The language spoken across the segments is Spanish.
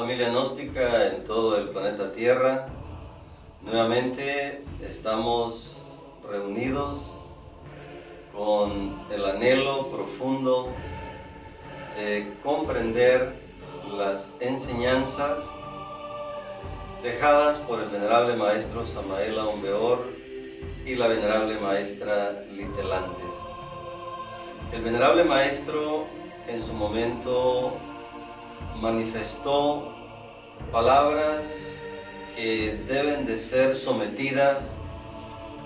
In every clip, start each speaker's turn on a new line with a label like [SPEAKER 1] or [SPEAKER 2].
[SPEAKER 1] familia gnóstica en todo el planeta Tierra. Nuevamente estamos reunidos con el anhelo profundo de comprender las enseñanzas dejadas por el venerable maestro Samael Aun Weor y la venerable maestra Litelantes. El venerable maestro en su momento manifestó palabras que deben de ser sometidas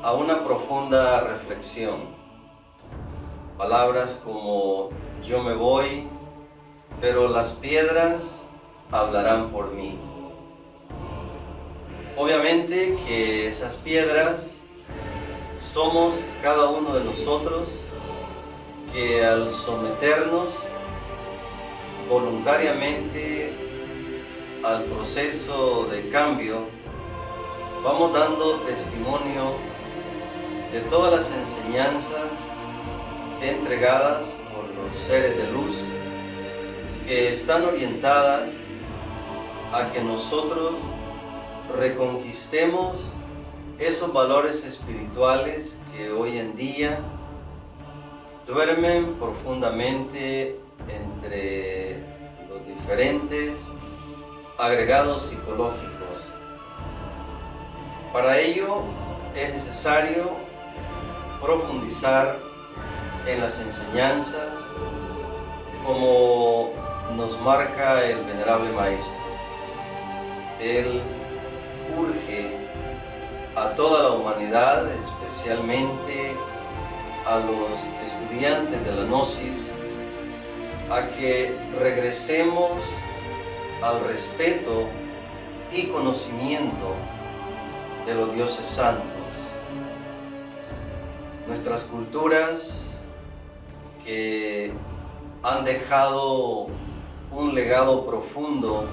[SPEAKER 1] a una profunda reflexión. Palabras como: yo me voy, pero las piedras hablarán por mí. Obviamente que esas piedras somos cada uno de nosotros, que al someternos voluntariamente al proceso de cambio, vamos dando testimonio de todas las enseñanzas entregadas por los seres de luz que están orientadas a que nosotros reconquistemos esos valores espirituales que hoy en día duermen profundamente entre los diferentes agregados psicológicos. Para ello es necesario profundizar en las enseñanzas como nos marca el venerable maestro. Él urge a toda la humanidad, especialmente a los estudiantes de la Gnosis, a que regresemos al respeto y conocimiento de los dioses santos. Nuestras culturas que han dejado un legado profundo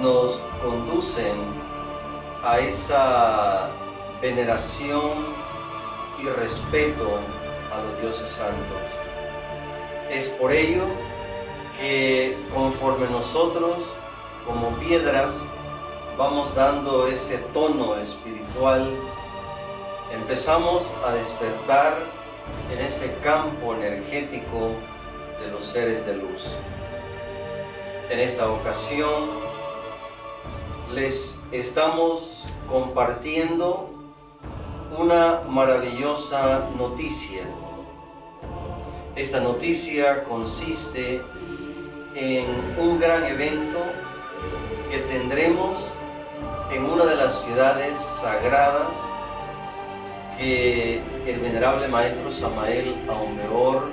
[SPEAKER 1] nos conducen a esa veneración y respeto a los dioses santos. Es por ello que conforme nosotros como piedras vamos dando ese tono espiritual, empezamos a despertar en ese campo energético de los seres de luz. En esta ocasión les estamos compartiendo una maravillosa noticia. Esta noticia consiste en un gran evento que tendremos en una de las ciudades sagradas que el venerable maestro Samael Aun Weor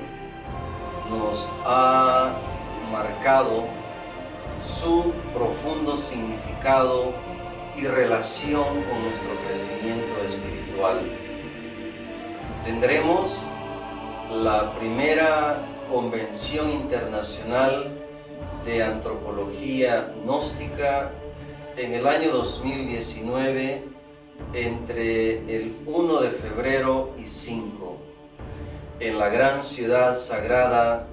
[SPEAKER 1] nos ha marcado su profundo significado y relación con nuestro crecimiento espiritual. Tendremos la primera convención internacional de antropología gnóstica en el año 2019 entre el 1 de febrero y 5 en la gran ciudad sagrada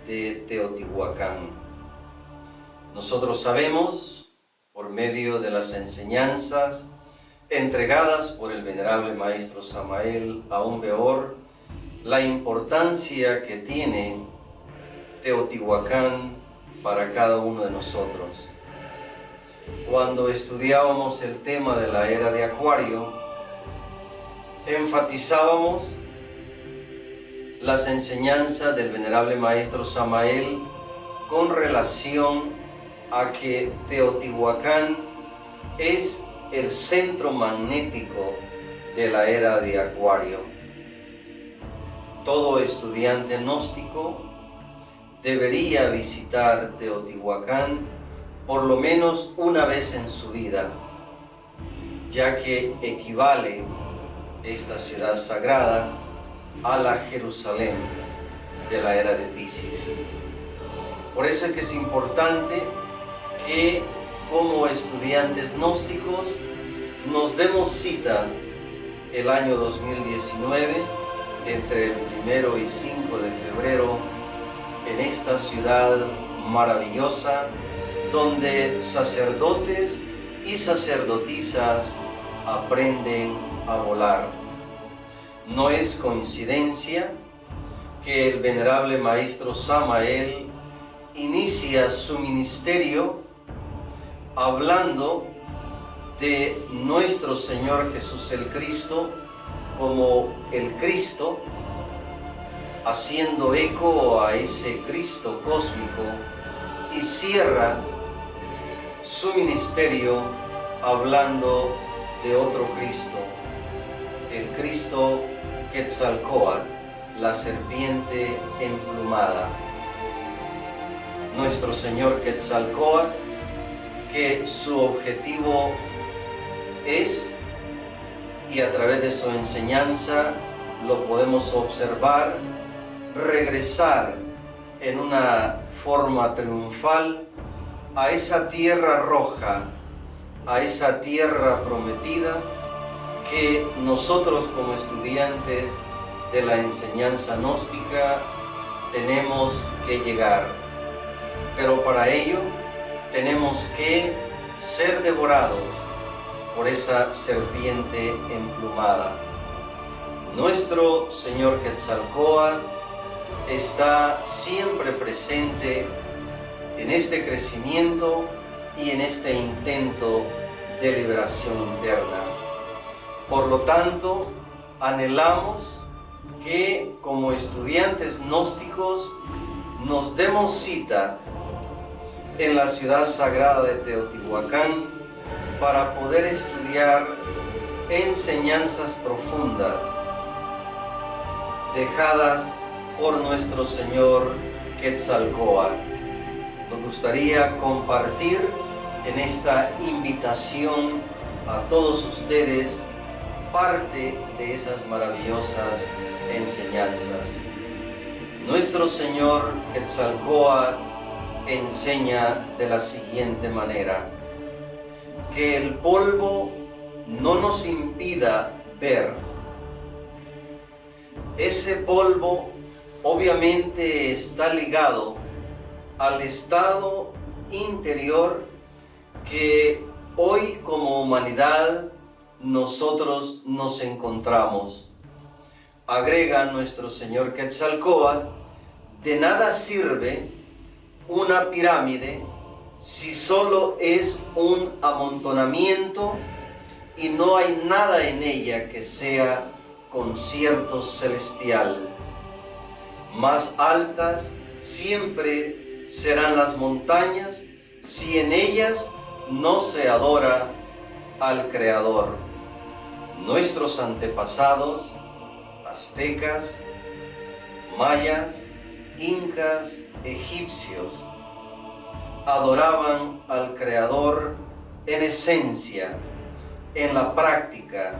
[SPEAKER 1] de Teotihuacán. Nosotros sabemos, por medio de las enseñanzas entregadas por el venerable maestro Samael Aun Weor, la importancia que tiene Teotihuacán para cada uno de nosotros. Cuando estudiábamos el tema de la era de Acuario, enfatizábamos las enseñanzas del venerable maestro Samael con relación a que Teotihuacán es el centro magnético de la era de Acuario. Todo estudiante gnóstico debería visitar Teotihuacán por lo menos una vez en su vida, ya que equivale esta ciudad sagrada a la Jerusalén de la era de Piscis. Por eso es que es importante que como estudiantes gnósticos nos demos cita el año 2019 entre el 1 y 5 de febrero en esta ciudad maravillosa donde sacerdotes y sacerdotisas aprenden a volar. No es coincidencia que el venerable Maestro Samael inicia su ministerio hablando de nuestro Señor Jesús el Cristo como el Cristo, haciendo eco a ese Cristo cósmico, y cierra su ministerio hablando de otro Cristo, el Cristo Quetzalcóatl, la serpiente emplumada. Nuestro Señor Quetzalcóatl, que su objetivo es, y a través de su enseñanza lo podemos observar, regresar en una forma triunfal a esa tierra roja, a esa tierra prometida que nosotros como estudiantes de la enseñanza gnóstica tenemos que llegar. Pero para ello tenemos que ser devorados por esa serpiente emplumada. Nuestro Señor Quetzalcóatl está siempre presente en este crecimiento y en este intento de liberación interna. Por lo tanto, anhelamos que como estudiantes gnósticos nos demos cita en la ciudad sagrada de Teotihuacán para poder estudiar enseñanzas profundas dejadas por nuestro Señor Quetzalcóatl. Nos gustaría compartir en esta invitación a todos ustedes parte de esas maravillosas enseñanzas. Nuestro Señor Quetzalcóatl enseña de la siguiente manera: que el polvo no nos impida ver. Ese polvo obviamente está ligado al estado interior que hoy como humanidad nosotros nos encontramos. Agrega nuestro Señor Quetzalcóatl: de nada sirve una pirámide si solo es un amontonamiento y no hay nada en ella que sea concierto celestial. Más altas siempre serán las montañas si en ellas no se adora al Creador. Nuestros antepasados, aztecas, mayas, incas, egipcios, adoraban al Creador en esencia, en la práctica,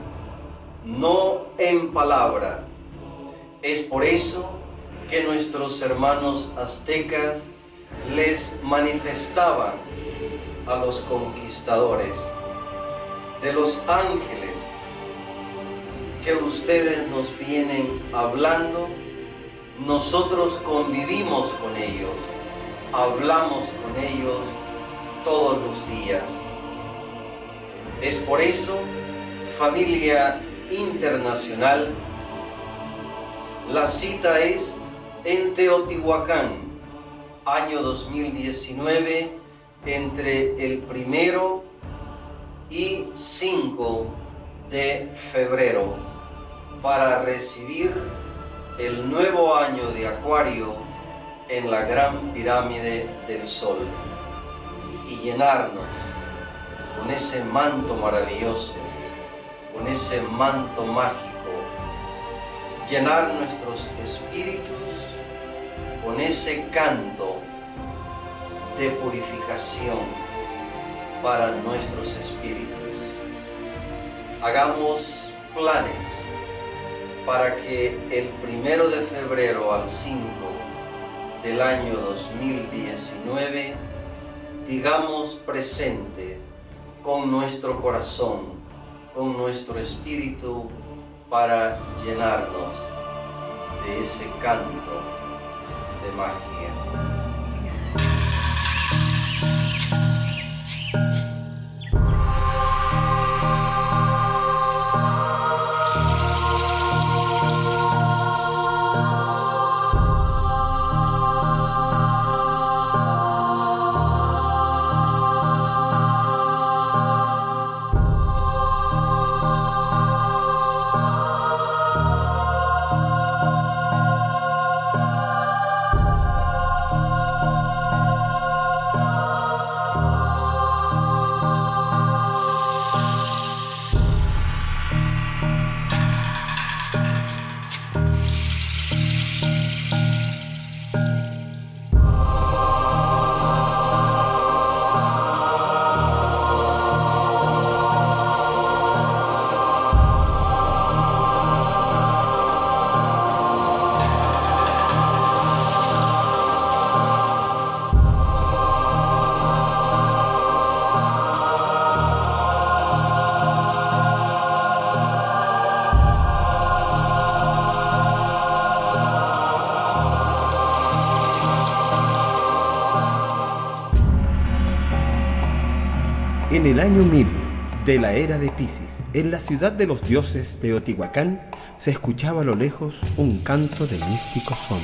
[SPEAKER 1] no en palabra. Es por eso que nuestros hermanos aztecas les manifestaban a los conquistadores de los ángeles que ustedes nos vienen hablando. Nosotros convivimos con ellos, hablamos con ellos todos los días. Es por eso, familia internacional, la cita es en Teotihuacán, año 2019, entre el 1 y 5 de febrero, para recibir el nuevo año de Acuario en la Gran Pirámide del Sol y llenarnos con ese manto maravilloso, con ese manto mágico, llenar nuestros espíritus con ese canto de purificación para nuestros espíritus. Hagamos planes para que el 1 de febrero al 5 del año 2019 digamos presente con nuestro corazón, con nuestro espíritu, para llenarnos de ese canto de magia.
[SPEAKER 2] En el año 1000 de la era de Piscis, en la ciudad de los dioses Teotihuacán, se escuchaba a lo lejos un canto de místico son.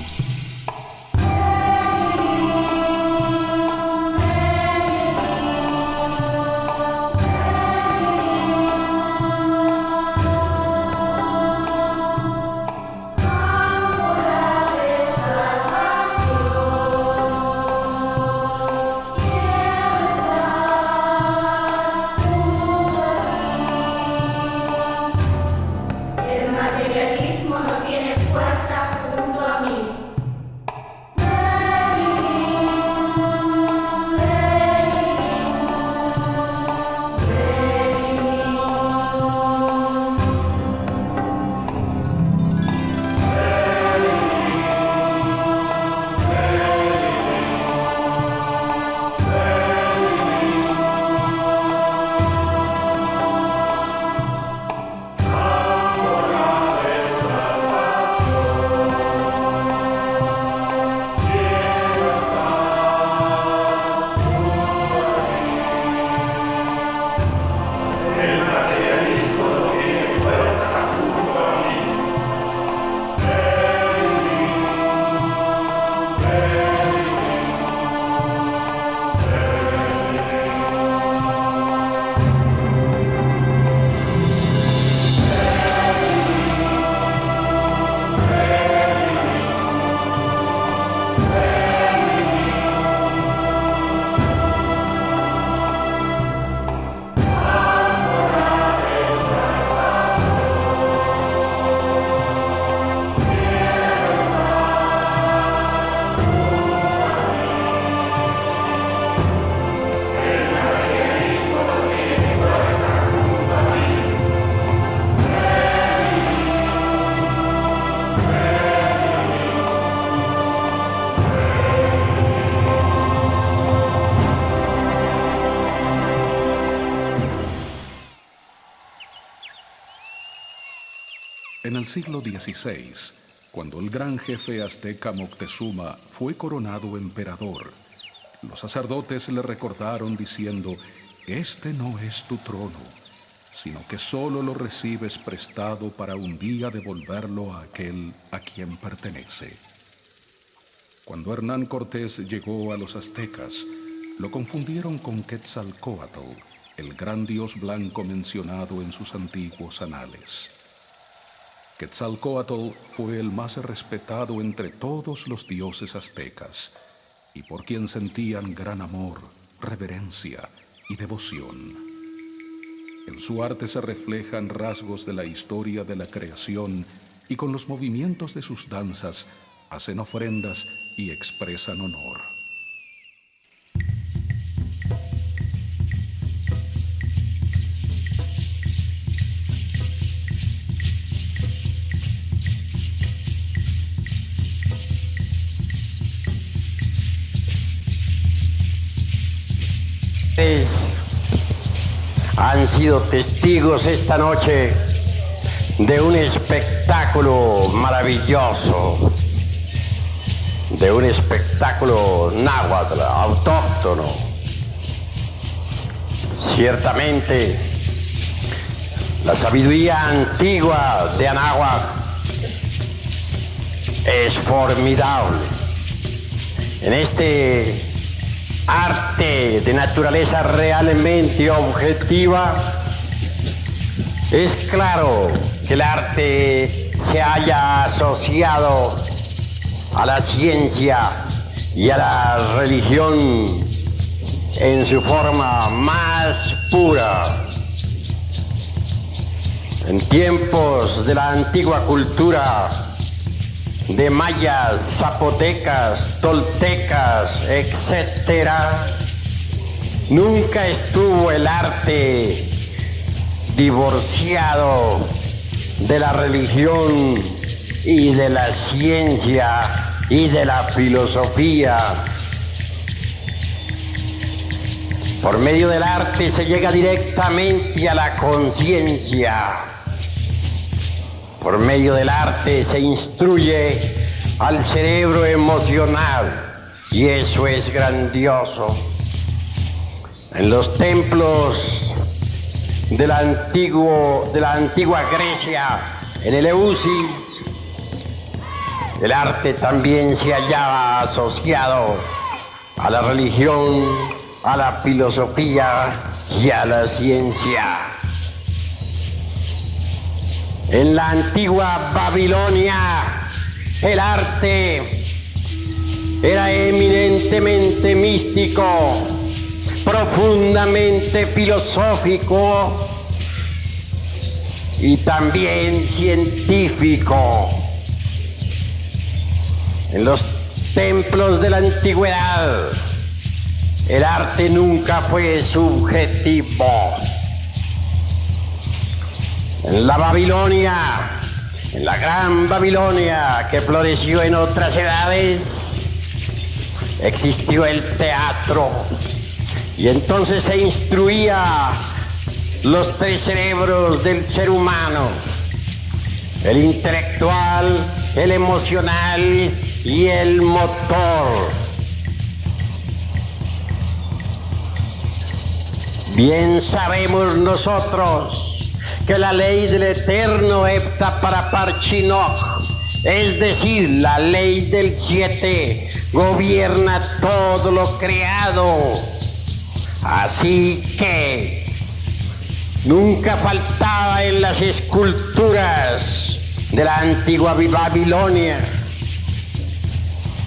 [SPEAKER 3] En el siglo XVI, cuando el gran jefe azteca Moctezuma fue coronado emperador, los sacerdotes le recordaron diciendo: «Este no es tu trono, sino que solo lo recibes prestado para un día devolverlo a aquel a quien pertenece». Cuando Hernán Cortés llegó a los aztecas, lo confundieron con Quetzalcóatl, el gran dios blanco mencionado en sus antiguos anales. Quetzalcóatl fue el más respetado entre todos los dioses aztecas y por quien sentían gran amor, reverencia y devoción. En su arte se reflejan rasgos de la historia de la creación y con los movimientos de sus danzas hacen ofrendas y expresan honor.
[SPEAKER 4] Han sido testigos esta noche de un espectáculo maravilloso, de un espectáculo náhuatl, autóctono. Ciertamente, la sabiduría antigua de Anáhuac es formidable. En este arte de naturaleza realmente objetiva, es claro que el arte se haya asociado a la ciencia y a la religión en su forma más pura. En tiempos de la antigua cultura de mayas, zapotecas, toltecas, etc., nunca estuvo el arte divorciado de la religión y de la ciencia y de la filosofía. Por medio del arte se llega directamente a la conciencia. Por medio del arte se instruye al cerebro emocional y eso es grandioso. En los templos de la antigua Grecia, en el Eleusis, el arte también se hallaba asociado a la religión, a la filosofía y a la ciencia. En la antigua Babilonia, el arte era eminentemente místico, profundamente filosófico y también científico. En los templos de la antigüedad, el arte nunca fue subjetivo. En la Babilonia, en la gran Babilonia que floreció en otras edades, existió el teatro y entonces se instruía los tres cerebros del ser humano: el intelectual, el emocional y el motor. Bien sabemos nosotros que la ley del eterno hepta para parchinoc, es decir, la ley del 7, gobierna todo lo creado. Así que nunca faltaba en las esculturas de la antigua Babilonia,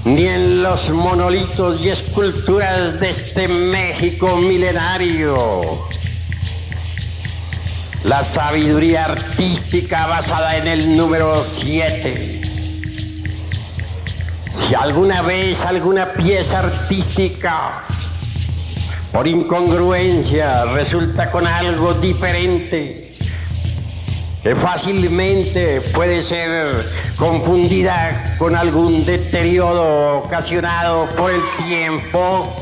[SPEAKER 4] ni en los monolitos y esculturas de este México milenario, la sabiduría artística basada en el número 7. Si alguna vez alguna pieza artística, por incongruencia, resulta con algo diferente, que fácilmente puede ser confundida con algún deterioro ocasionado por el tiempo,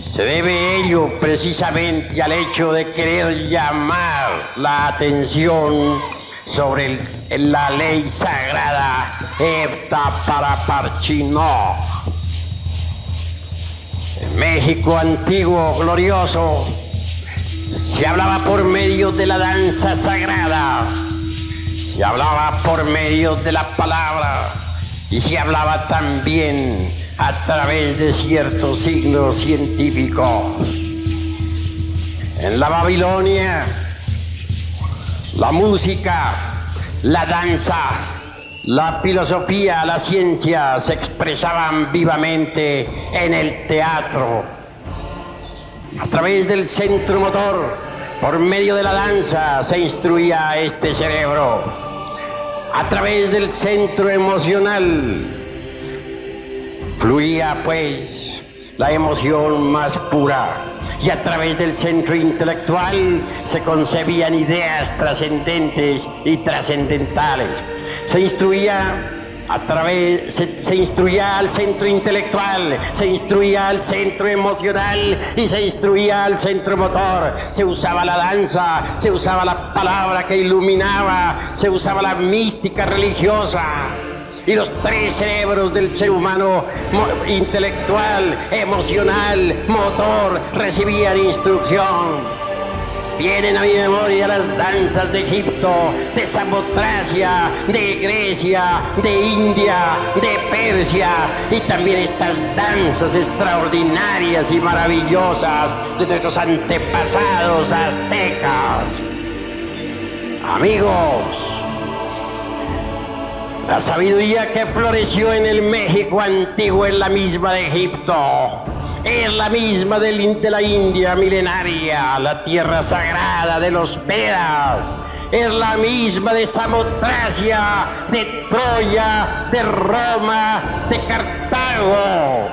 [SPEAKER 4] se debe ello precisamente al hecho de querer llamar la atención sobre la ley sagrada hepta para parchinoc. En México antiguo, glorioso, se hablaba por medio de la danza sagrada, se hablaba por medio de la palabra y se hablaba también a través de ciertos signos científicos. En la Babilonia, la música, la danza, la filosofía, la ciencia se expresaban vivamente en el teatro. A través del centro motor, por medio de la danza, se instruía este cerebro. A través del centro emocional, fluía pues la emoción más pura, y a través del centro intelectual se concebían ideas trascendentes y trascendentales. Se instruía al centro intelectual, se instruía al centro emocional y se instruía al centro motor. Se usaba la danza, se usaba la palabra que iluminaba, se usaba la mística religiosa. Y los tres cerebros del ser humano, intelectual, emocional, motor, recibían instrucción. Vienen a mi memoria las danzas de Egipto, de Samotracia, de Grecia, de India, de Persia, y también estas danzas extraordinarias y maravillosas de nuestros antepasados aztecas. Amigos, la sabiduría que floreció en el México antiguo es la misma de Egipto, es la misma de la India milenaria, la tierra sagrada de los Vedas, es la misma de Samotracia, de Troya, de Roma, de Cartago.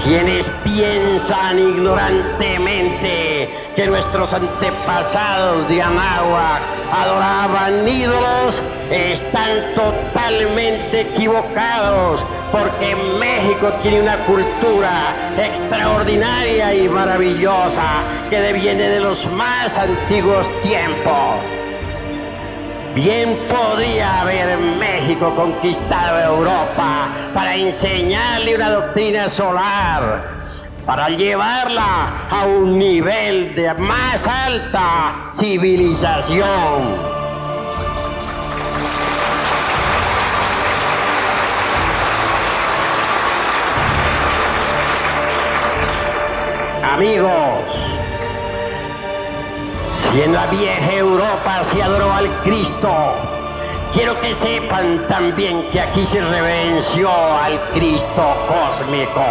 [SPEAKER 4] Quienes piensan ignorantemente que nuestros antepasados de Anáhuac adoraban ídolos están totalmente equivocados, porque México tiene una cultura extraordinaria y maravillosa que deviene de los más antiguos tiempos. Bien podría haber México conquistado Europa para enseñarle una doctrina solar, para llevarla a un nivel de más alta civilización. Amigos, si en la vieja Europa se adoró al Cristo, quiero que sepan también que aquí se reverenció al Cristo cósmico,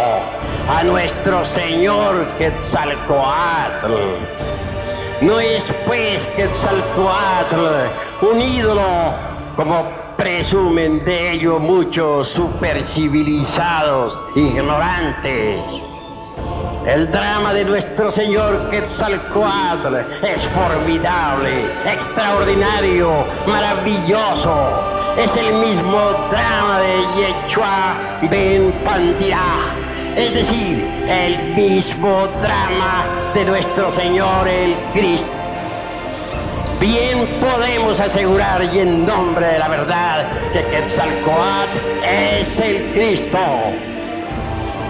[SPEAKER 4] a nuestro Señor Quetzalcóatl. No es pues Quetzalcóatl un ídolo como presumen de ello muchos supercivilizados ignorantes. El drama de nuestro Señor Quetzalcóatl es formidable, extraordinario, maravilloso. Es el mismo drama de Yechua Ben Pandiraj, es decir, el mismo drama de nuestro Señor el Cristo. Bien podemos asegurar y en nombre de la verdad que Quetzalcóatl es el Cristo.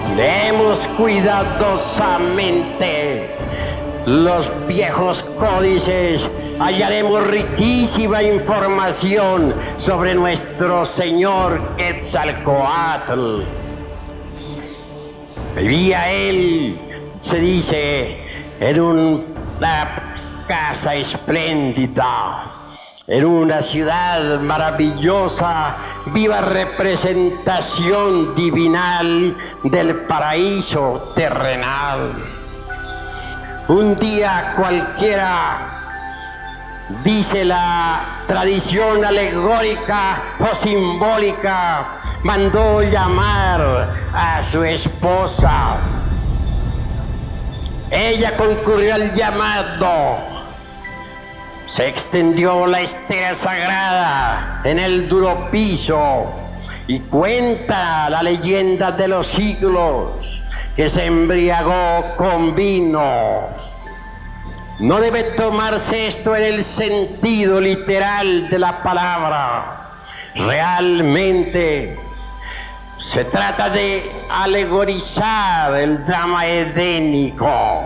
[SPEAKER 4] Si leemos cuidadosamente los viejos códices, hallaremos riquísima información sobre nuestro Señor Quetzalcóatl. Vivía él, se dice, en una casa espléndida, en una ciudad maravillosa, viva representación divinal del paraíso terrenal. Un día cualquiera, dice la tradición alegórica o simbólica, mandó llamar a su esposa. Ella concurrió al llamado. Se extendió la estera sagrada en el duro piso y cuenta la leyenda de los siglos que se embriagó con vino. No debe tomarse esto en el sentido literal de la palabra. Realmente se trata de alegorizar el drama edénico.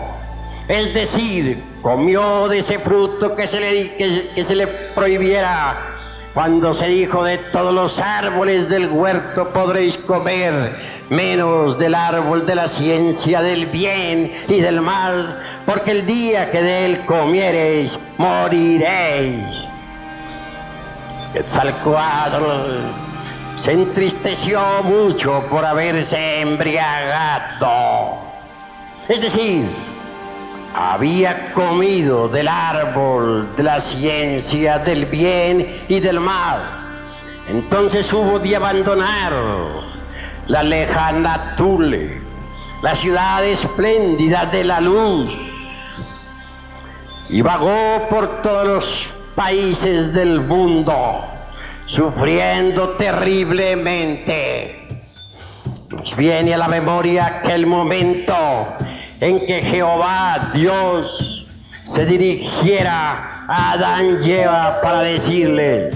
[SPEAKER 4] Es decir, comió de ese fruto que se le prohibiera, cuando se dijo: de todos los árboles del huerto podréis comer, menos del árbol de la ciencia del bien y del mal, porque el día que de él comiereis, moriréis. Quetzalcóatl se entristeció mucho por haberse embriagado. Es decir, había comido del árbol de la ciencia del bien y del mal. Entonces hubo de abandonar la lejana Tule, la ciudad espléndida de la luz, y vagó por todos los países del mundo, sufriendo terriblemente. Nos viene a la memoria aquel momento en que Jehová Dios se dirigiera a Adán y Eva para decirles: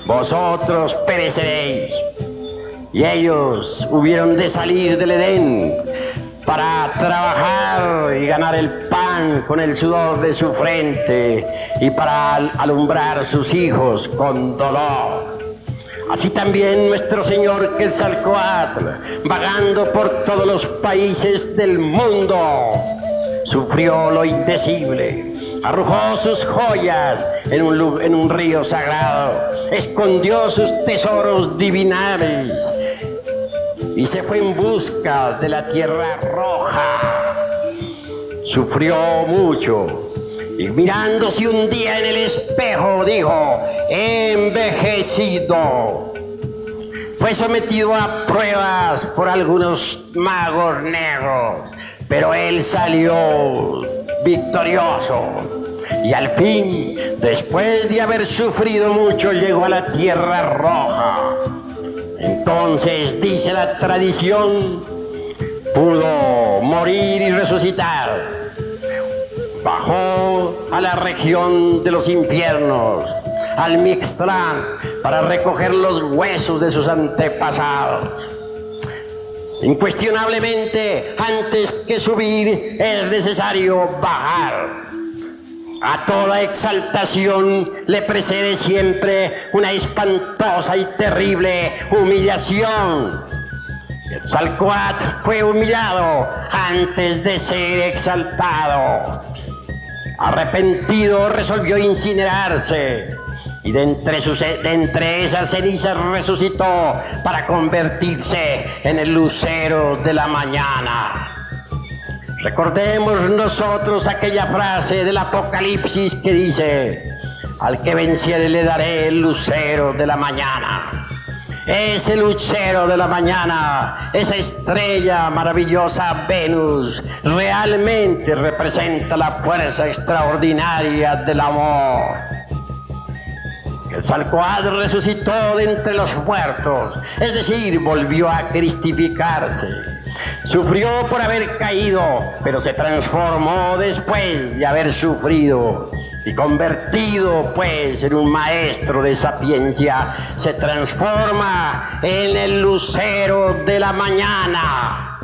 [SPEAKER 4] vosotros pereceréis. Y ellos hubieron de salir del Edén para trabajar y ganar el pan con el sudor de su frente y para alumbrar sus hijos con dolor. Así también nuestro Señor Quetzalcóatl, vagando por todos los países del mundo, sufrió lo indecible, arrojó sus joyas en un río sagrado, escondió sus tesoros divinales y se fue en busca de la tierra roja. Sufrió mucho. Y mirándose un día en el espejo, dijo: he envejecido. Fue sometido a pruebas por algunos magos negros, pero él salió victorioso. Y al fin, después de haber sufrido mucho, llegó a la tierra roja. Entonces, dice la tradición, pudo morir y resucitar. Bajó a la región de los infiernos, al Mixtlán, para recoger los huesos de sus antepasados. Incuestionablemente, antes que subir, es necesario bajar. A toda exaltación le precede siempre una espantosa y terrible humillación. Quetzalcóatl fue humillado antes de ser exaltado. Arrepentido, resolvió incinerarse y de entre esas cenizas resucitó para convertirse en el lucero de la mañana. Recordemos nosotros aquella frase del Apocalipsis que dice: al que venciere le daré el lucero de la mañana. Ese lucero de la mañana, esa estrella maravillosa Venus, realmente representa la fuerza extraordinaria del amor. Quetzalcóatl resucitó de entre los muertos, es decir, volvió a cristificarse. Sufrió por haber caído, pero se transformó después de haber sufrido. Y convertido pues en un maestro de sapiencia, se transforma en el lucero de la mañana.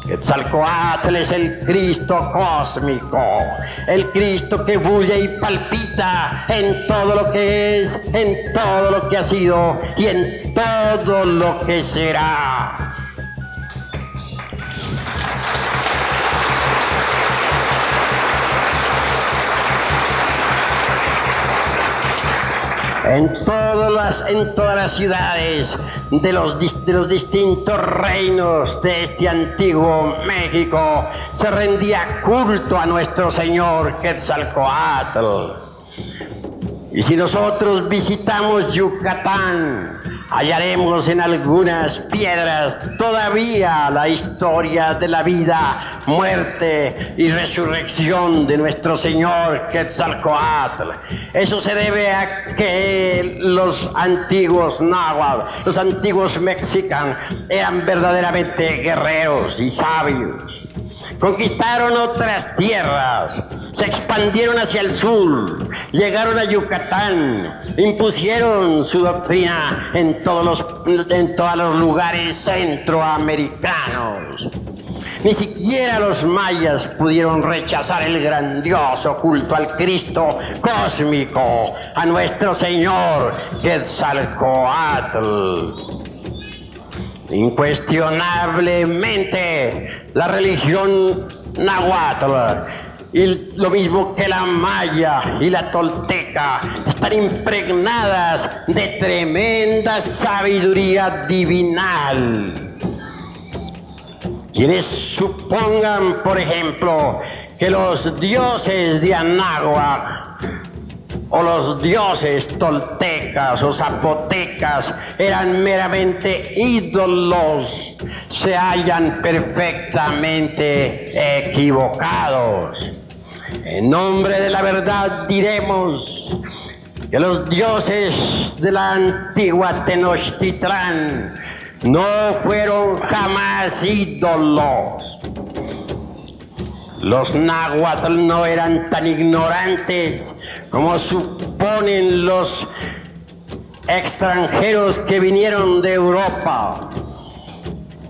[SPEAKER 4] Quetzalcóatl es el Cristo cósmico, el Cristo que bulle y palpita en todo lo que es, en todo lo que ha sido y en todo lo que será. En todas las ciudades de los distintos reinos de este antiguo México se rendía culto a nuestro Señor Quetzalcóatl. Y si nosotros visitamos Yucatán, hallaremos en algunas piedras todavía la historia de la vida, muerte y resurrección de nuestro Señor Quetzalcóatl. Eso se debe a que los antiguos náhuatl, los antiguos mexicanos, eran verdaderamente guerreros y sabios. Conquistaron otras tierras, se expandieron hacia el sur, llegaron a Yucatán, impusieron su doctrina en todos los lugares centroamericanos. Ni siquiera los mayas pudieron rechazar el grandioso culto al Cristo cósmico, a nuestro Señor Quetzalcóatl. Incuestionablemente, la religión náhuatl, y lo mismo que la maya y la tolteca, están impregnadas de tremenda sabiduría divinal. Quienes supongan, por ejemplo, que los dioses de Anáhuac o los dioses toltecas o zapotecas eran meramente ídolos, se hallan perfectamente equivocados. En nombre de la verdad diremos que los dioses de la antigua Tenochtitlán no fueron jamás ídolos. Los náhuatl no eran tan ignorantes como suponen los extranjeros que vinieron de Europa,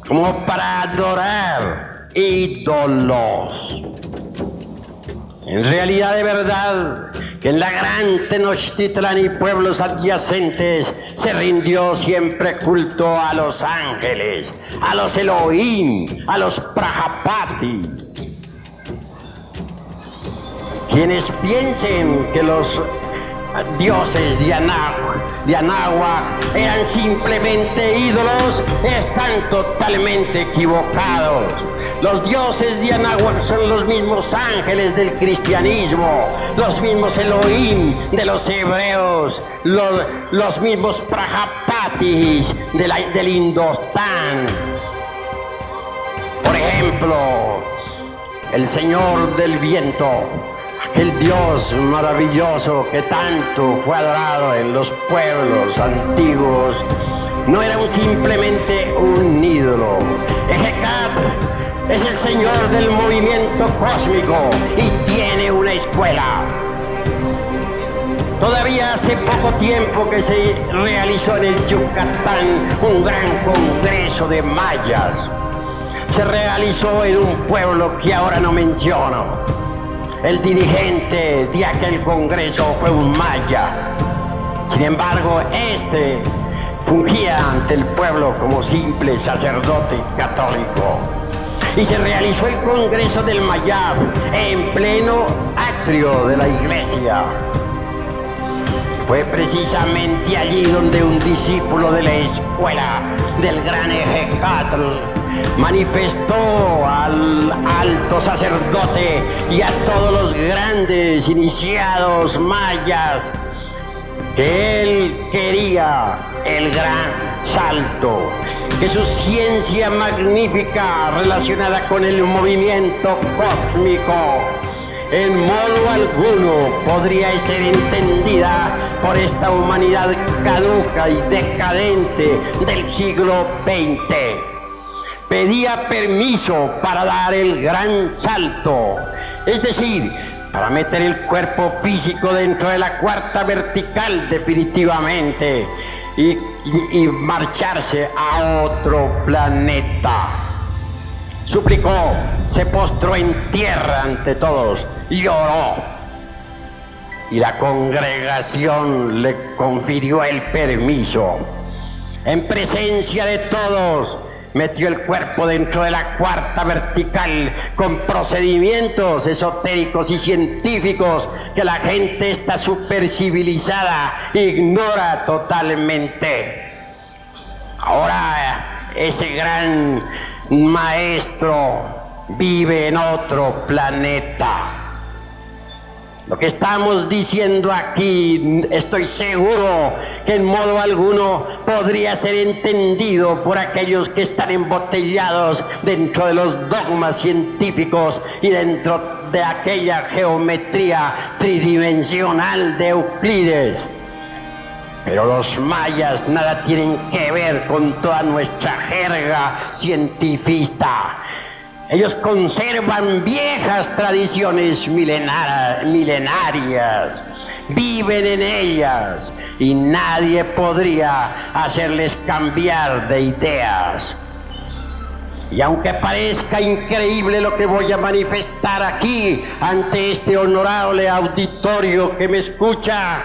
[SPEAKER 4] como para adorar ídolos. En realidad, de verdad, que en la gran Tenochtitlán y pueblos adyacentes se rindió siempre culto a los ángeles, a los Elohim, a los Prajapatis. Quienes piensen que los dioses de Anáhuac eran simplemente ídolos están totalmente equivocados. Los dioses de Anáhuac son los mismos ángeles del cristianismo, los mismos Elohim de los hebreos, los mismos Prajapatis del Indostán. Por ejemplo, el Señor del Viento, aquel Dios maravilloso que tanto fue adorado en los pueblos antiguos, no era simplemente un ídolo. Ejecatl es el Señor del movimiento cósmico y tiene una escuela. Todavía Todavía hace poco tiempo que se realizó en el Yucatán un gran congreso de mayas. Se realizó en un pueblo que ahora no menciono. El dirigente de aquel congreso fue un maya. Sin embargo, este fungía ante el pueblo como simple sacerdote católico. Y se realizó el congreso del Mayab en pleno atrio de la iglesia. Fue precisamente allí donde un discípulo de la escuela del gran Ejecatl manifestó al alto sacerdote y a todos los grandes iniciados mayas que él quería el gran salto, que su ciencia magnífica relacionada con el movimiento cósmico en modo alguno podría ser entendida por esta humanidad caduca y decadente del siglo XX. Pedía permiso para dar el gran salto, es decir, para meter el cuerpo físico dentro de la cuarta vertical definitivamente y marcharse a otro planeta. Suplicó, se postró en tierra ante todos, lloró. Y la congregación le confirió el permiso. En presencia de todos, metió el cuerpo dentro de la cuarta vertical con procedimientos esotéricos y científicos que la gente está supercivilizada ignora totalmente. Ahora ese gran maestro vive en otro planeta. Lo que estamos diciendo aquí, estoy seguro que en modo alguno podría ser entendido por aquellos que están embotellados dentro de los dogmas científicos y dentro de aquella geometría tridimensional de Euclides. Pero los mayas nada tienen que ver con toda nuestra jerga cientifista. Ellos conservan viejas tradiciones milenarias, viven en ellas y nadie podría hacerles cambiar de ideas. Y aunque parezca increíble lo que voy a manifestar aquí ante este honorable auditorio que me escucha,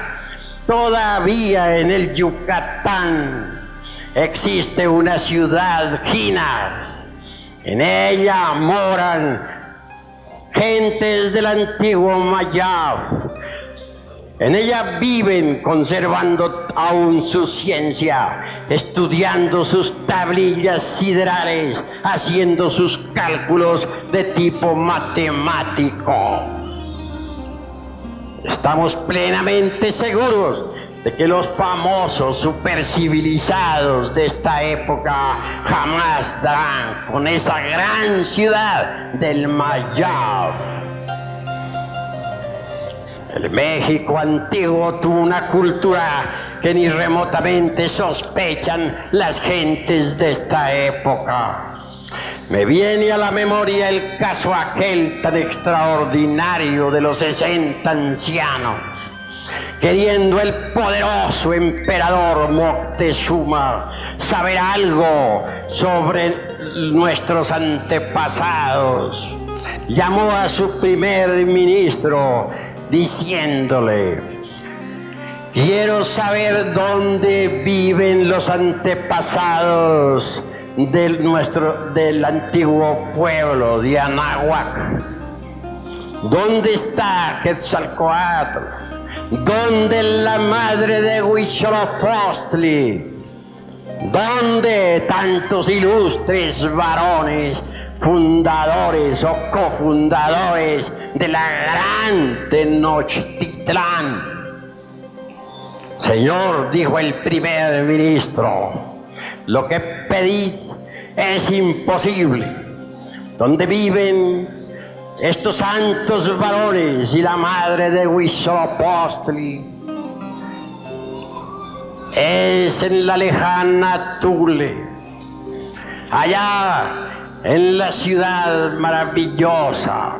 [SPEAKER 4] todavía en el Yucatán existe una ciudad Ginas. En ella moran gentes del antiguo Mayab. En ella viven conservando aún su ciencia, estudiando sus tablillas siderales, haciendo sus cálculos de tipo matemático. Estamos plenamente seguros de que los famosos supercivilizados de esta época jamás darán con esa gran ciudad del Mayab. El México antiguo tuvo una cultura que ni remotamente sospechan las gentes de esta época. Me viene a la memoria el caso aquel tan extraordinario de los 60 ancianos, queriendo el poderoso emperador Moctezuma saber algo sobre nuestros antepasados. Llamó a su primer ministro diciéndole: quiero saber dónde viven los antepasados del antiguo pueblo de Anáhuac. ¿Dónde está Quetzalcóatl? ¿Dónde la madre de Huitzilopochtli? ¿Dónde tantos ilustres varones, fundadores o cofundadores de la gran Tenochtitlán? Señor, dijo el primer ministro, lo que pedís es imposible. ¿Dónde viven estos santos varones y la madre de Huitzilopochtli? Es en la lejana Tule, allá en la ciudad maravillosa,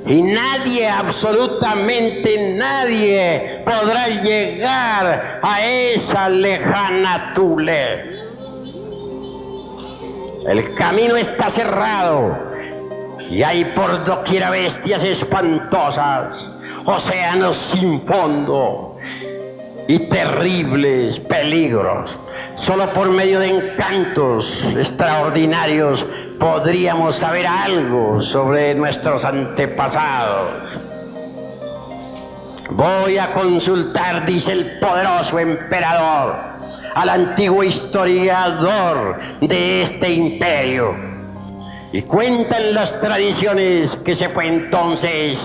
[SPEAKER 4] Y nadie, absolutamente nadie, podrá llegar a esa lejana Thule. El camino está cerrado y hay por doquiera bestias espantosas, océanos sin fondo y terribles peligros. Solo por medio de encantos extraordinarios podríamos saber algo sobre nuestros antepasados. Voy a consultar, dice el poderoso emperador, al antiguo historiador de este imperio. Y cuentan las tradiciones que se fue entonces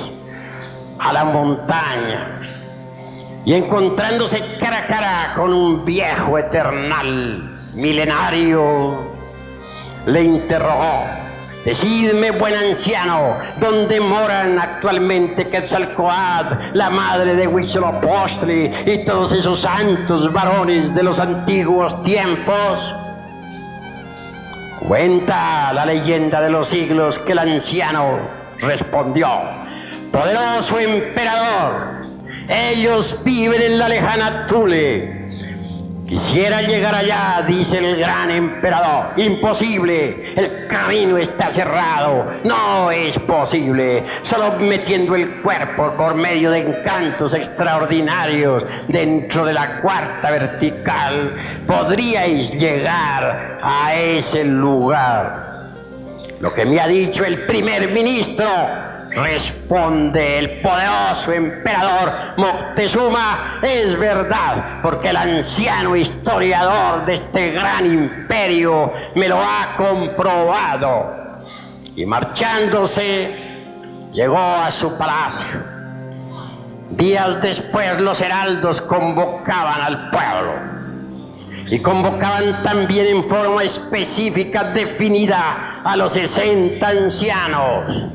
[SPEAKER 4] a la montaña y encontrándose cara a cara con un viejo eternal milenario, le interrogó: decidme, buen anciano, ¿dónde moran actualmente Quetzalcóatl, la madre de Huitzilopochtli y todos esos santos varones de los antiguos tiempos? Cuenta la leyenda de los siglos que el anciano respondió: poderoso emperador, ellos viven en la lejana Thule. Quisiera llegar allá, dice el gran emperador. Imposible, el camino está cerrado. No es posible. Solo metiendo el cuerpo por medio de encantos extraordinarios dentro de la cuarta vertical podríais llegar a ese lugar. Lo que me ha dicho el primer ministro, responde el poderoso emperador Moctezuma, es verdad, porque el anciano historiador de este gran imperio me lo ha comprobado. Y marchándose, llegó a su palacio. Días después los heraldos convocaban al pueblo. Y convocaban también en forma específica definida a los 60 ancianos.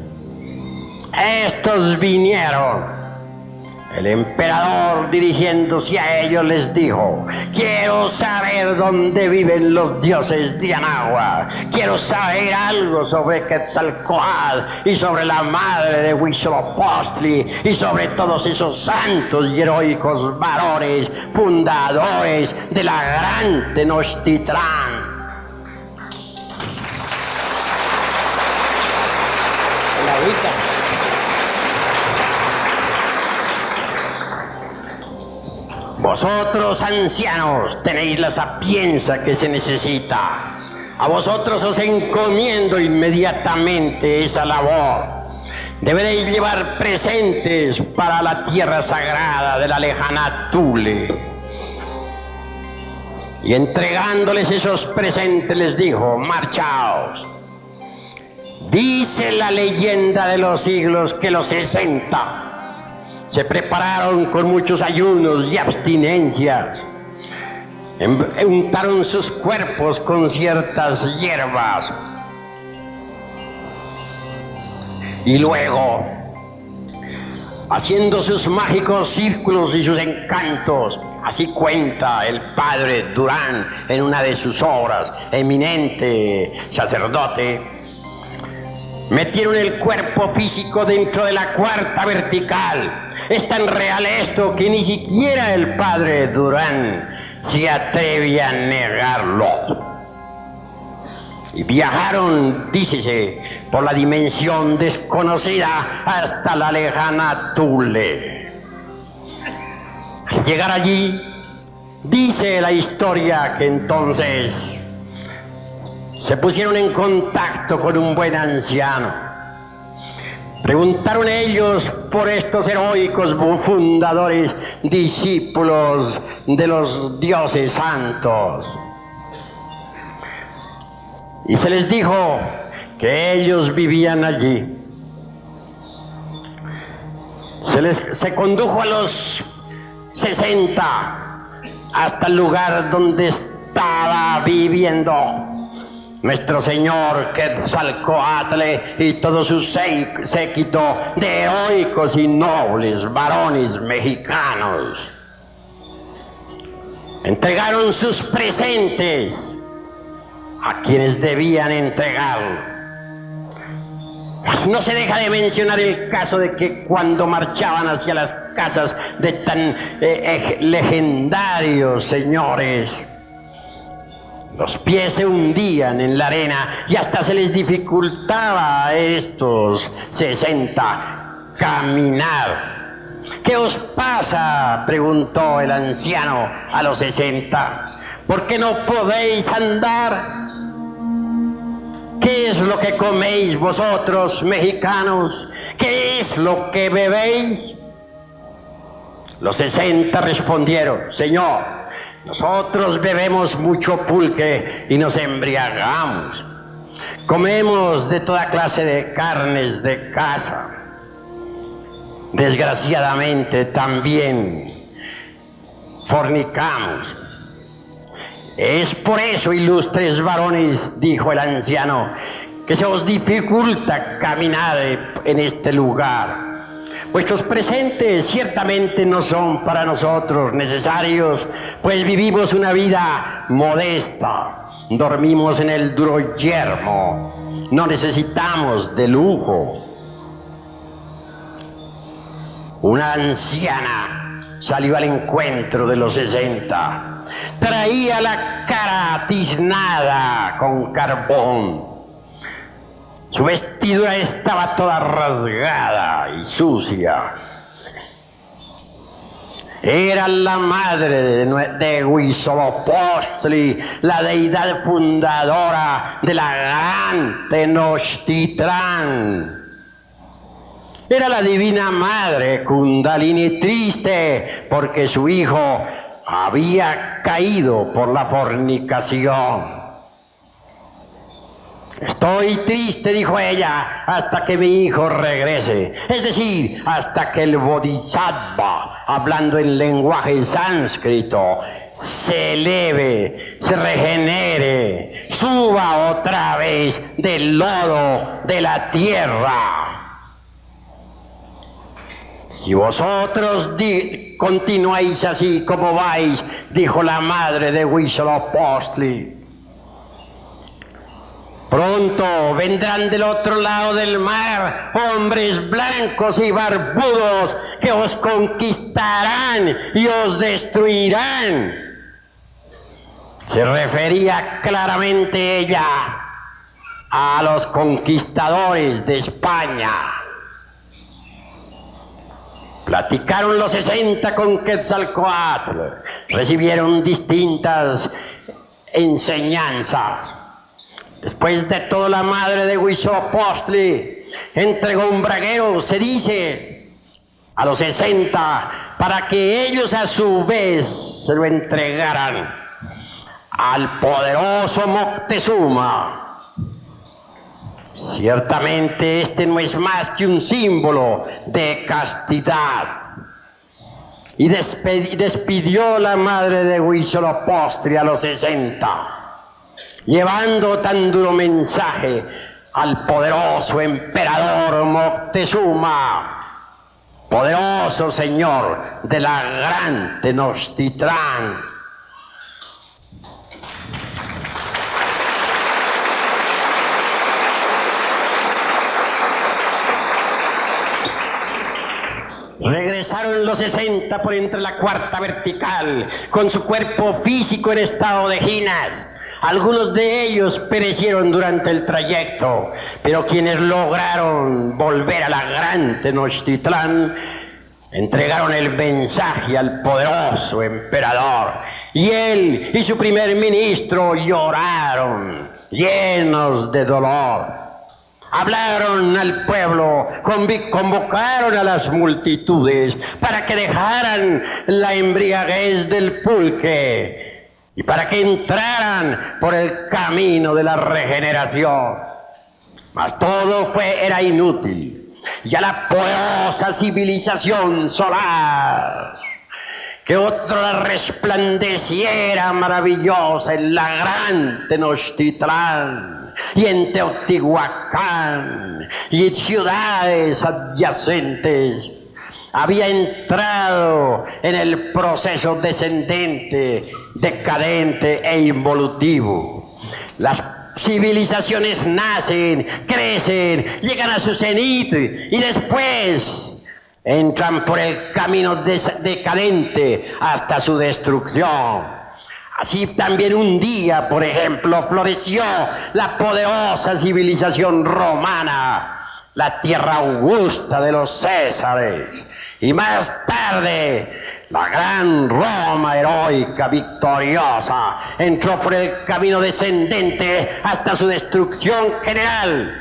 [SPEAKER 4] Estos vinieron. El emperador, dirigiéndose a ellos, les dijo: quiero saber dónde viven los dioses de Anáhuac. Quiero saber algo sobre Quetzalcóatl y sobre la madre de Huitzilopochtli y sobre todos esos santos y heroicos varones fundadores de la gran Tenochtitlán. La agüita. Vosotros, ancianos, tenéis la sapiencia que se necesita. A vosotros os encomiendo inmediatamente esa labor. Deberéis llevar presentes para la tierra sagrada de la lejana Thule. Y entregándoles esos presentes les dijo: marchaos. Dice la leyenda de los siglos que los 60 se prepararon con muchos ayunos y abstinencias. Untaron sus cuerpos con ciertas hierbas. Y luego, haciendo sus mágicos círculos y sus encantos, así cuenta el padre Durán en una de sus obras, eminente sacerdote, metieron el cuerpo físico dentro de la cuarta vertical. Es tan real esto que ni siquiera el padre Durán se atreve a negarlo. Y viajaron, dícese, por la dimensión desconocida hasta la lejana Thule. Al llegar allí, dice la historia que entonces se pusieron en contacto con un buen anciano. Preguntaron ellos por estos heroicos fundadores, discípulos de los dioses santos. Y se les dijo que ellos vivían allí. Se condujo a los 60 hasta el lugar donde estaba viviendo nuestro señor Quetzalcóatl y todo su séquito de heroicos y nobles varones mexicanos. Entregaron sus presentes a quienes debían entregarlo. No se deja de mencionar el caso de que cuando marchaban hacia las casas de tan legendarios señores, los pies se hundían en la arena y hasta se les dificultaba a estos 60 caminar. ¿Qué os pasa?, preguntó el anciano a los 60. ¿Por qué no podéis andar? ¿Qué es lo que coméis vosotros, mexicanos? ¿Qué es lo que bebéis? Los 60 respondieron: Señor, nosotros bebemos mucho pulque y nos embriagamos. Comemos de toda clase de carnes de caza. Desgraciadamente también fornicamos. Es por eso, ilustres varones, dijo el anciano, que se os dificulta caminar en este lugar. Vuestros presentes ciertamente no son para nosotros necesarios, pues vivimos una vida modesta, dormimos en el duro yermo, no necesitamos de lujo. Una anciana salió al encuentro de los 60. Traía la cara tiznada con carbón. Su vestidura estaba toda rasgada y sucia. Era la madre de Huitzilopochtli, la deidad fundadora de la gran Tenochtitlán. Era la divina madre Kundalini, triste porque su hijo había caído por la fornicación. Estoy triste, dijo ella, hasta que mi hijo regrese, es decir, hasta que el Bodhisattva, hablando en lenguaje sánscrito, se eleve, se regenere, suba otra vez del lodo de la tierra. Si vosotros continuáis así como vais, dijo la madre de Huitzilopochtli, pronto vendrán del otro lado del mar hombres blancos y barbudos que os conquistarán y os destruirán. Se refería claramente ella a los conquistadores de España. Platicaron los 60 con Quetzalcóatl, recibieron distintas enseñanzas. Después de todo, la madre de Huitzilopochtli entregó un braguero, se dice, a los 60 para que ellos a su vez se lo entregaran al poderoso Moctezuma. Ciertamente este no es más que un símbolo de castidad. Y despidió la madre de Huitzilopochtli a los 60. Llevando tan duro mensaje al poderoso emperador Moctezuma, poderoso señor de la gran Tenochtitlán. Regresaron los 60 por entre la cuarta vertical, con su cuerpo físico en estado de ginas. Algunos de ellos perecieron durante el trayecto, pero quienes lograron volver a la gran Tenochtitlán entregaron el mensaje al poderoso emperador, y él y su primer ministro lloraron, llenos de dolor. Hablaron al pueblo, convocaron a las multitudes para que dejaran la embriaguez del pulque y para que entraran por el camino de la regeneración. Mas todo era inútil. Ya la poderosa civilización solar, que otra resplandeciera maravillosa en la gran Tenochtitlán y en Teotihuacán y en ciudades adyacentes, había entrado en el proceso descendente, decadente e involutivo. Las civilizaciones nacen, crecen, llegan a su cenit y después entran por el camino decadente hasta su destrucción. Así también un día, por ejemplo, floreció la poderosa civilización romana, la tierra augusta de los Césares, y más tarde la gran Roma heroica, victoriosa, entró por el camino descendente hasta su destrucción general.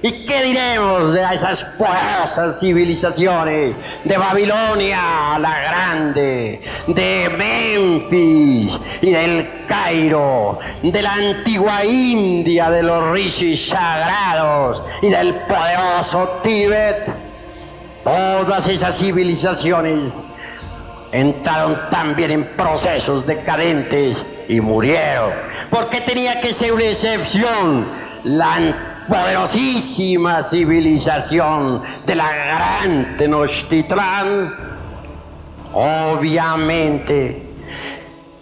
[SPEAKER 4] ¿Y qué diremos de esas poderosas civilizaciones? De Babilonia la Grande, de Memphis y del Cairo, de la antigua India, de los rishis sagrados y del poderoso Tíbet. Todas esas civilizaciones entraron también en procesos decadentes y murieron. ¿Por qué tenía que ser una excepción la poderosísima civilización de la gran Tenochtitlán? Obviamente,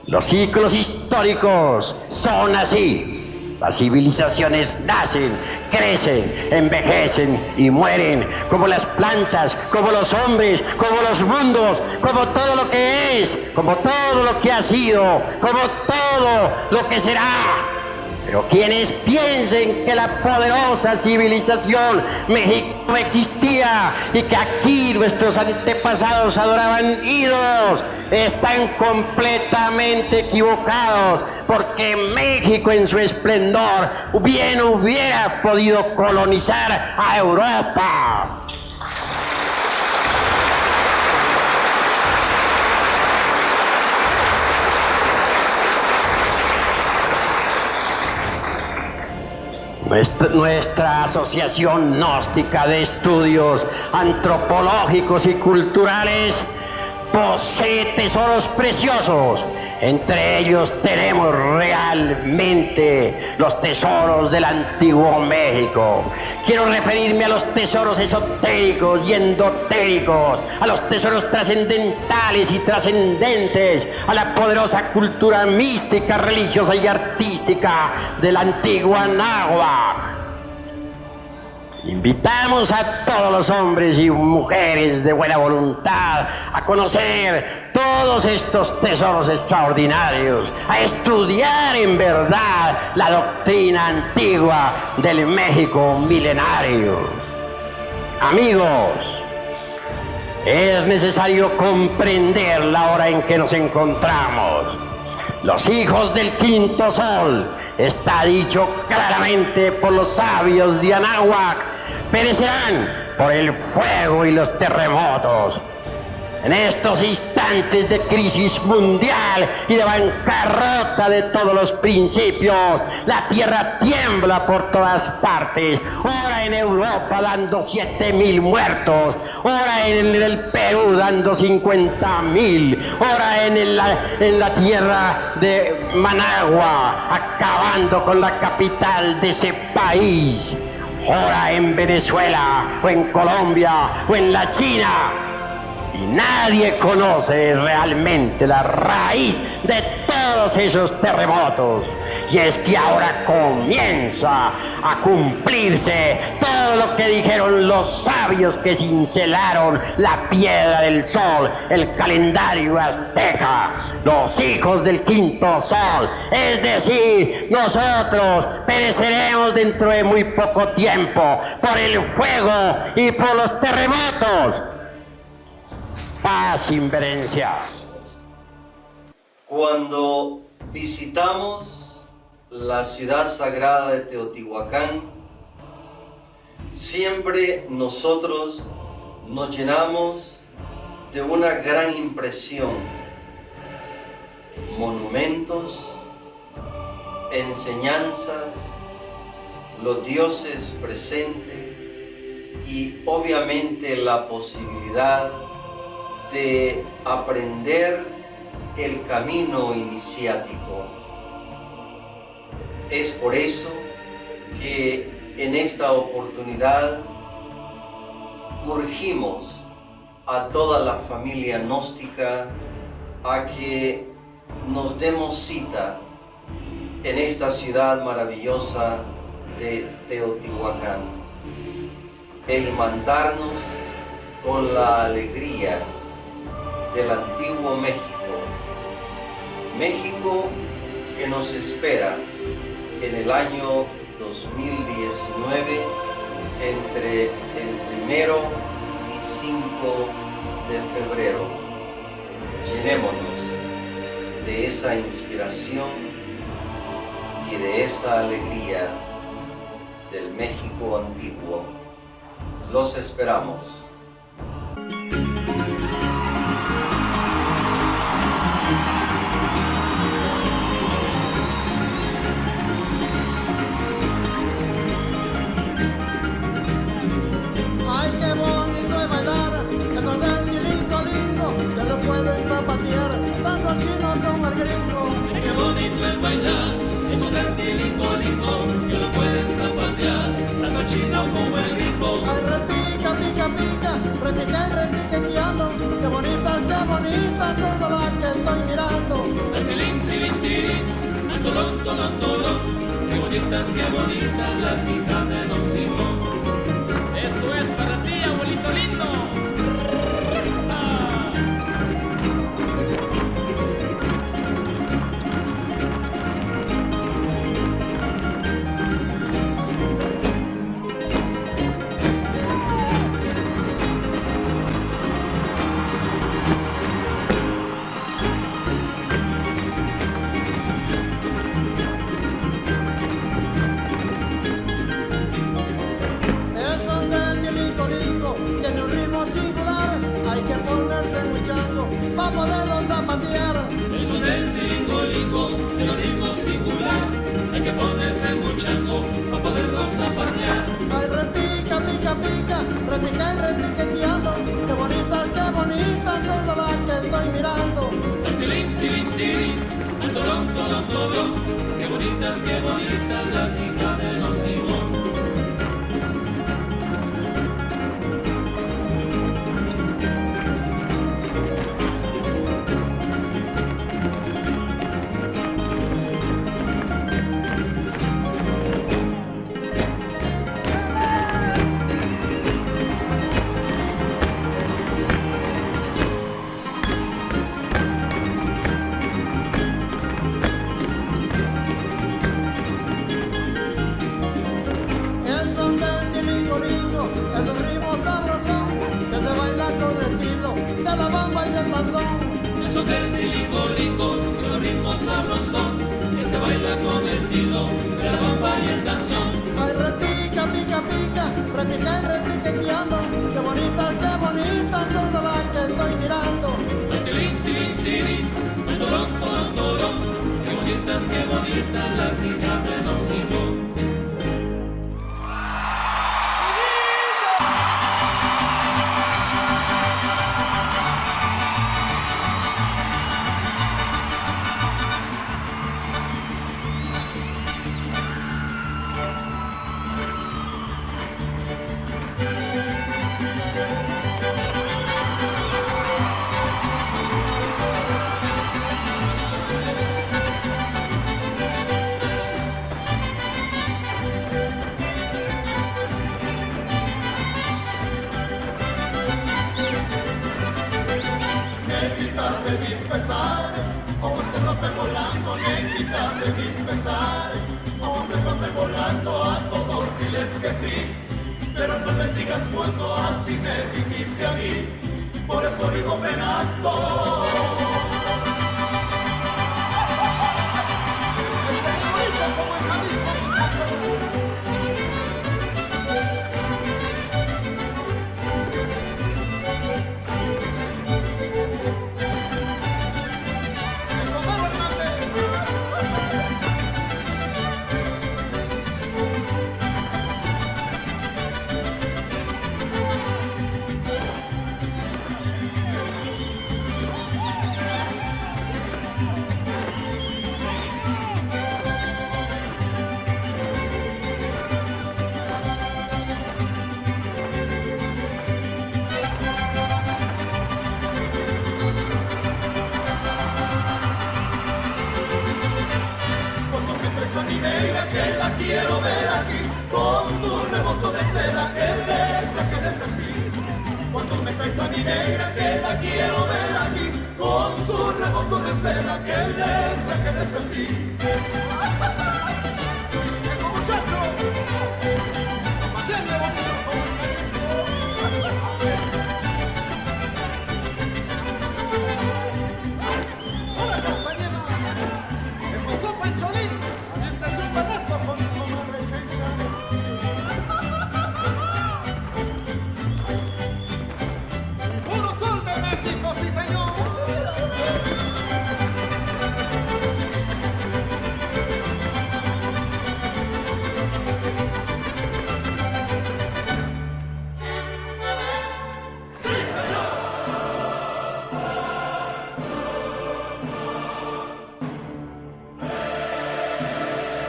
[SPEAKER 4] los ciclos históricos son así. Las civilizaciones nacen, crecen, envejecen y mueren, como las plantas, como los hombres, como los mundos, como todo lo que es, como todo lo que ha sido, como todo lo que será. Pero quienes piensen que la poderosa civilización México no existía y que aquí nuestros antepasados adoraban ídolos, están completamente equivocados, porque México en su esplendor bien hubiera podido colonizar a Europa. Nuestra Asociación Gnóstica de Estudios Antropológicos y Culturales posee tesoros preciosos. Entre ellos tenemos realmente los tesoros del antiguo México. Quiero referirme a los tesoros esotéricos y endotéricos, a los tesoros trascendentales y trascendentes, a la poderosa cultura mística, religiosa y artística de la antigua náhuatl. Invitamos a todos los hombres y mujeres de buena voluntad a conocer todos estos tesoros extraordinarios, a estudiar en verdad la doctrina antigua del México milenario. Amigos, es necesario comprender la hora en que nos encontramos. Los hijos del quinto sol, está dicho claramente por los sabios de Anáhuac, perecerán por el fuego y los terremotos. En estos instantes de crisis mundial y de bancarrota de todos los principios, la tierra tiembla por todas partes. Ahora en Europa dando 7.000 muertos, ahora en el Perú dando 50.000, ahora en la tierra de Managua acabando con la capital de ese país, ahora en Venezuela o en Colombia o en la China. Y nadie conoce realmente la raíz de todos esos terremotos. Y es que ahora comienza a cumplirse todo lo que dijeron los sabios que cincelaron la piedra del sol, el calendario azteca, los hijos del quinto sol. Es decir, nosotros pereceremos dentro de muy poco tiempo por el fuego y por los terremotos. Paz, inverencia.
[SPEAKER 1] Cuando visitamos la ciudad sagrada de Teotihuacán, siempre nosotros nos llenamos de una gran impresión. Monumentos, enseñanzas, los dioses presentes y obviamente la posibilidad de aprender el camino iniciático. Es por eso que en esta oportunidad urgimos a toda la familia gnóstica a que nos demos cita en esta ciudad maravillosa de Teotihuacán e imantarnos con la alegría del antiguo México, México que nos espera en el año 2019 entre el 1 y 5 de febrero. Llenémonos de esa inspiración y de esa alegría del México antiguo. Los esperamos.
[SPEAKER 5] Ay, qué bonito es bailar, eso del tilingo-lingo, que lo pueden zapatear, tanto el chino como el gringo.
[SPEAKER 6] Ay, qué bonito es bailar, eso del tilingo-lingo, que lo pueden zapatear, tanto el chino como el gringo.
[SPEAKER 5] Ay, repica, pica, pica, repica y repiqueteando, qué bonita, toda la que estoy mirando.
[SPEAKER 6] Al tilín, tilín, tilín, al tolón, tolón, tolón, qué bonitas las hijas de Don Simón. Esto es para ti, abuelito lindo.
[SPEAKER 5] El son del tilingo-lingo tiene un ritmo singular, hay que ponerse muy chango para poderlo zapatear.
[SPEAKER 6] El son del tilingo-lingo, de los ritmos singular, hay que ponerse muy chango para poderlo zapatear.
[SPEAKER 5] Ay, repica, pica, pica, repica y repiqueteando, qué bonita, toda la que estoy mirando.
[SPEAKER 6] Al tilín, tilín, tilín, al tolón, tolón, tolón, qué bonitas las hijas de Don Simón.
[SPEAKER 5] El son del tilingo-lingo es un ritmo sabrosón que se baila con estilo de la bamba y del danzón.
[SPEAKER 6] El son del tilingo-lingo, de los ritmos sabrosón, que se baila con estilo de la bamba y el danzón.
[SPEAKER 5] Ay, repica, pica, pica, repica y repiqueteando, qué bonita, toda la que estoy mirando.
[SPEAKER 6] Al tilín, tilín, tilín, al tolón, tolón, tolón, qué bonitas las hijas de Don Simón.
[SPEAKER 7] Pero no les digas cuando así me dijiste a mí, por eso vivo penando. con su rebozo de seda que le traje de Tepí. Cuando me traes a mi negra que la quiero ver aquí, con su rebozo de seda que le traje de Tepí.